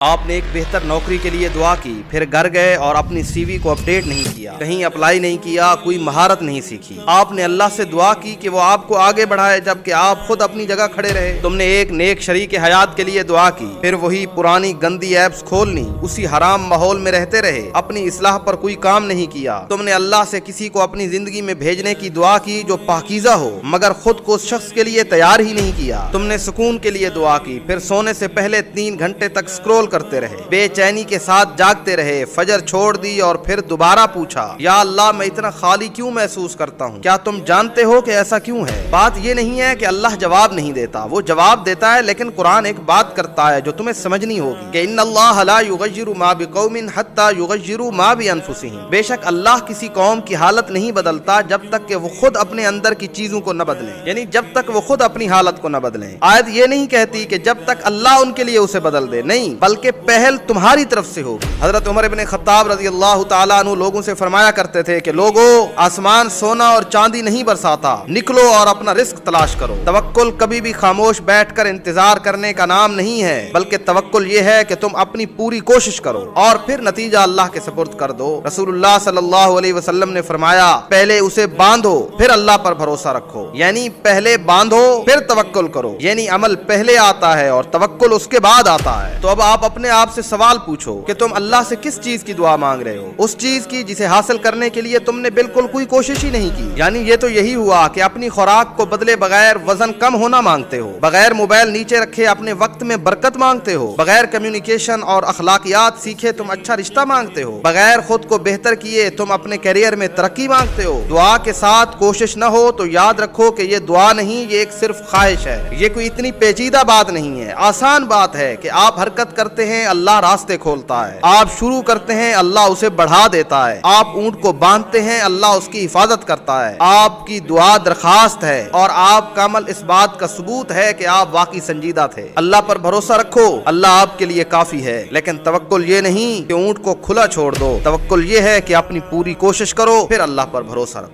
آپ نے ایک بہتر نوکری کے لیے دعا کی، پھر گھر گئے اور اپنی سی وی کو اپڈیٹ نہیں کیا، کہیں اپلائی نہیں کیا، کوئی مہارت نہیں سیکھی۔ آپ نے اللہ سے دعا کی کہ وہ آپ کو آگے بڑھائے، جبکہ آپ خود اپنی جگہ کھڑے رہے۔ تم نے ایک نیک شریک حیات کے لیے دعا کی، پھر وہی پرانی گندی ایپس کھول لی، اسی حرام ماحول میں رہتے رہے، اپنی اصلاح پر کوئی کام نہیں کیا۔ تم نے اللہ سے کسی کو اپنی زندگی میں بھیجنے کی دعا کی جو پاکیزہ ہو، مگر خود کو اس شخص کے لیے تیار ہی نہیں کیا۔ تم نے سکون کے لیے دعا کی، پھر سونے سے پہلے 3 گھنٹے تک سکرول کرتے رہے، بے چینی کے ساتھ جاگتے رہے، فجر چھوڑ دی اور پھر دوبارہ پوچھا، یا اللہ میں اتنا خالی کیوں محسوس کرتا ہوں؟ کیا تم جانتے ہو کہ ایسا کیوں ہے؟ بات یہ نہیں ہے کہ اللہ جواب نہیں دیتا، وہ جواب دیتا ہے، لیکن قرآن ایک بات کرتا ہے جو تمہیں سمجھنی ہوگی کہ ان اللہ لا یغیر ما بقوم حتی یغیروا ما بانفسہم، بے شک اللہ کسی قوم کی حالت نہیں بدلتا جب تک کہ وہ خود اپنے اندر کی چیزوں کو نہ بدلیں، یعنی جب تک وہ خود اپنی حالت کو نہ بدلیں۔ آیت یہ نہیں کہتی کہ جب تک اللہ ان کے لیے اسے بدل دے، نہیں، بلکہ پہل تمہاری طرف سے ہوگی۔ حضرت عمر بن خطاب رضی اللہ تعالیٰ عنہ لوگوں سے فرمایا کرتے تھے کہ لوگو، آسمان سونا اور چاندی نہیں برساتا، نکلو اور اپنا رزق تلاش کرو۔ توکل کبھی بھی خاموش بیٹھ کر انتظار کرنے کا نام نہیں ہے، بلکہ توکل یہ ہے کہ تم اپنی پوری کوشش کرو اور پھر نتیجہ اللہ کے سپرد کر دو۔ رسول اللہ صلی اللہ علیہ وسلم نے فرمایا، پہلے اسے باندھو پھر اللہ پر بھروسہ رکھو، یعنی پہلے باندھو پھر توکل کرو، یعنی عمل پہلے آتا ہے اور توکل اس کے بعد آتا ہے۔ تو اب آپ اپنے آپ سے سوال پوچھو کہ تم اللہ سے کس چیز کی دعا مانگ رہے ہو؟ اس چیز کی جسے حاصل کرنے کے لیے تم نے بالکل کوئی کوشش ہی نہیں کی۔ یعنی یہ تو یہی ہوا کہ اپنی خوراک کو بدلے بغیر وزن کم ہونا مانگتے ہو، بغیر موبائل نیچے رکھے اپنے وقت میں برکت مانگتے ہو، بغیر کمیونیکیشن اور اخلاقیات سیکھے تم اچھا رشتہ مانگتے ہو، بغیر خود کو بہتر کیے تم اپنے کیریئر میں ترقی مانگتے ہو۔ دعا کے ساتھ کوشش نہ ہو تو یاد رکھو کہ یہ دعا نہیں، یہ ایک صرف خواہش ہے۔ یہ کوئی اتنی پیچیدہ بات نہیں ہے، آسان بات ہے کہ آپ حرکت کرتے ہیں، اللہ راستے کھولتا ہے، آپ شروع کرتے ہیں، اللہ اسے بڑھا دیتا ہے، آپ اونٹ کو باندھتے ہیں، اللہ اس کی حفاظت کرتا ہے۔ آپ کی دعا درخواست ہے اور آپ کا عمل اس بات کا ثبوت ہے کہ آپ واقعی سنجیدہ تھے۔ اللہ پر بھروسہ رکھو، اللہ آپ کے لیے کافی ہے، لیکن توکل یہ نہیں کہ اونٹ کو کھلا چھوڑ دو، توکل یہ ہے کہ اپنی پوری کوشش کرو پھر اللہ پر بھروسہ رکھو۔